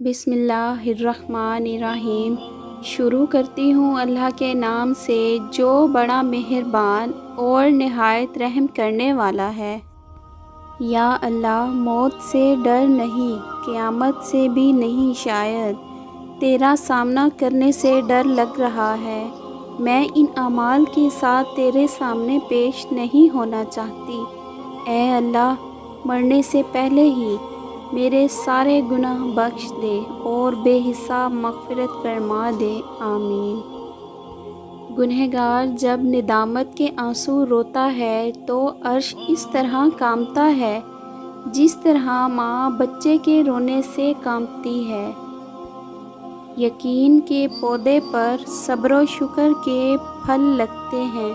بسم اللہ الرحمن الرحیم۔ شروع کرتی ہوں اللہ کے نام سے جو بڑا مہربان اور نہایت رحم کرنے والا ہے۔ یا اللہ، موت سے ڈر نہیں، قیامت سے بھی نہیں، شاید تیرا سامنا کرنے سے ڈر لگ رہا ہے۔ میں ان اعمال کے ساتھ تیرے سامنے پیش نہیں ہونا چاہتی۔ اے اللہ، مرنے سے پہلے ہی میرے سارے گناہ بخش دے اور بے حساب مغفرت فرما دے، آمین۔ گنہگار جب ندامت کے آنسو روتا ہے تو عرش اس طرح کانپتا ہے جس طرح ماں بچے کے رونے سے کانپتی ہے۔ یقین کے پودے پر صبر و شکر کے پھل لگتے ہیں۔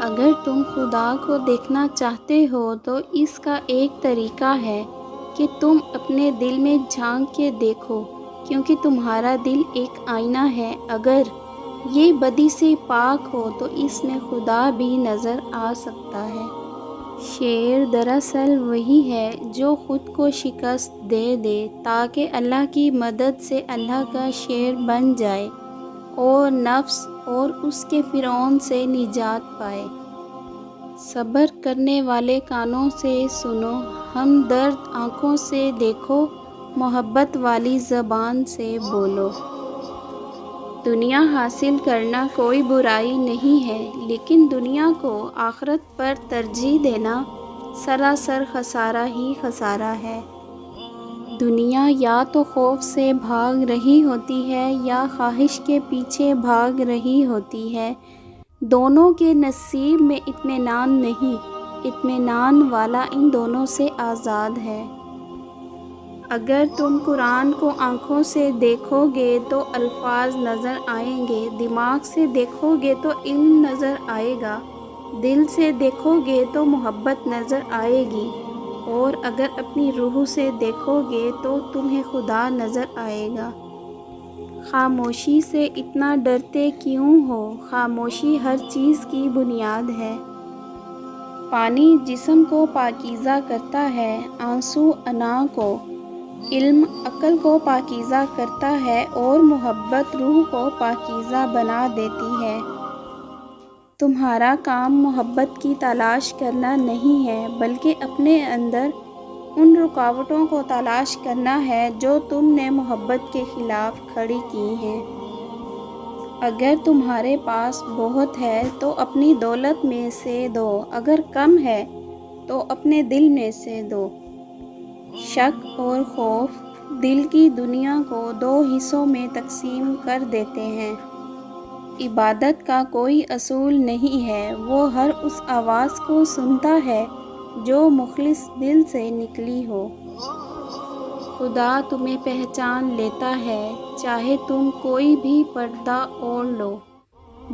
اگر تم خدا کو دیکھنا چاہتے ہو تو اس کا ایک طریقہ ہے کہ تم اپنے دل میں جھانک کے دیکھو، کیونکہ تمہارا دل ایک آئینہ ہے۔ اگر یہ بدی سے پاک ہو تو اس میں خدا بھی نظر آ سکتا ہے۔ شیر دراصل وہی ہے جو خود کو شکست دے دے تاکہ اللہ کی مدد سے اللہ کا شیر بن جائے اور نفس اور اس کے فرعون سے نجات پائے۔ صبر کرنے والے کانوں سے سنو، ہمدرد آنکھوں سے دیکھو، محبت والی زبان سے بولو۔ دنیا حاصل کرنا کوئی برائی نہیں ہے، لیکن دنیا کو آخرت پر ترجیح دینا سراسر خسارہ ہی خسارہ ہے۔ دنیا یا تو خوف سے بھاگ رہی ہوتی ہے یا خواہش کے پیچھے بھاگ رہی ہوتی ہے۔ دونوں کے نصیب میں اطمینان نہیں، اطمینان والا ان دونوں سے آزاد ہے۔ اگر تم قرآن کو آنکھوں سے دیکھو گے تو الفاظ نظر آئیں گے، دماغ سے دیکھو گے تو علم نظر آئے گا، دل سے دیکھو گے تو محبت نظر آئے گی، اور اگر اپنی روح سے دیکھو گے تو تمہیں خدا نظر آئے گا۔ خاموشی سے اتنا ڈرتے کیوں ہو؟ خاموشی ہر چیز کی بنیاد ہے۔ پانی جسم کو پاکیزہ کرتا ہے، آنسو انا کو، علم عقل کو پاکیزہ کرتا ہے اور محبت روح کو پاکیزہ بنا دیتی ہے۔ تمہارا کام محبت کی تلاش کرنا نہیں ہے، بلکہ اپنے اندر ان رکاوٹوں کو تلاش کرنا ہے جو تم نے محبت کے خلاف کھڑی کی ہیں۔ اگر تمہارے پاس بہت ہے تو اپنی دولت میں سے دو، اگر کم ہے تو اپنے دل میں سے دو۔ شک اور خوف دل کی دنیا کو دو حصوں میں تقسیم کر دیتے ہیں۔ عبادت کا کوئی اصول نہیں ہے، وہ ہر اس آواز کو سنتا ہے جو مخلص دل سے نکلی ہو۔ خدا تمہیں پہچان لیتا ہے، چاہے تم کوئی بھی پردہ اوڑھ لو۔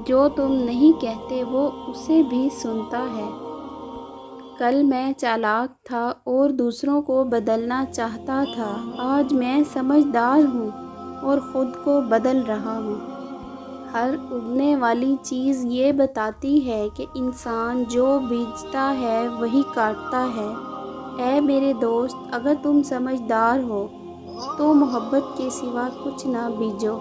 جو تم نہیں کہتے وہ اسے بھی سنتا ہے۔ کل میں چالاک تھا اور دوسروں کو بدلنا چاہتا تھا، آج میں سمجھدار ہوں اور خود کو بدل رہا ہوں۔ ہر اگنے والی چیز یہ بتاتی ہے کہ انسان جو بیجتا ہے وہی کاٹتا ہے۔ اے میرے دوست، اگر تم سمجھدار ہو تو محبت کے سوا کچھ نہ بیجو۔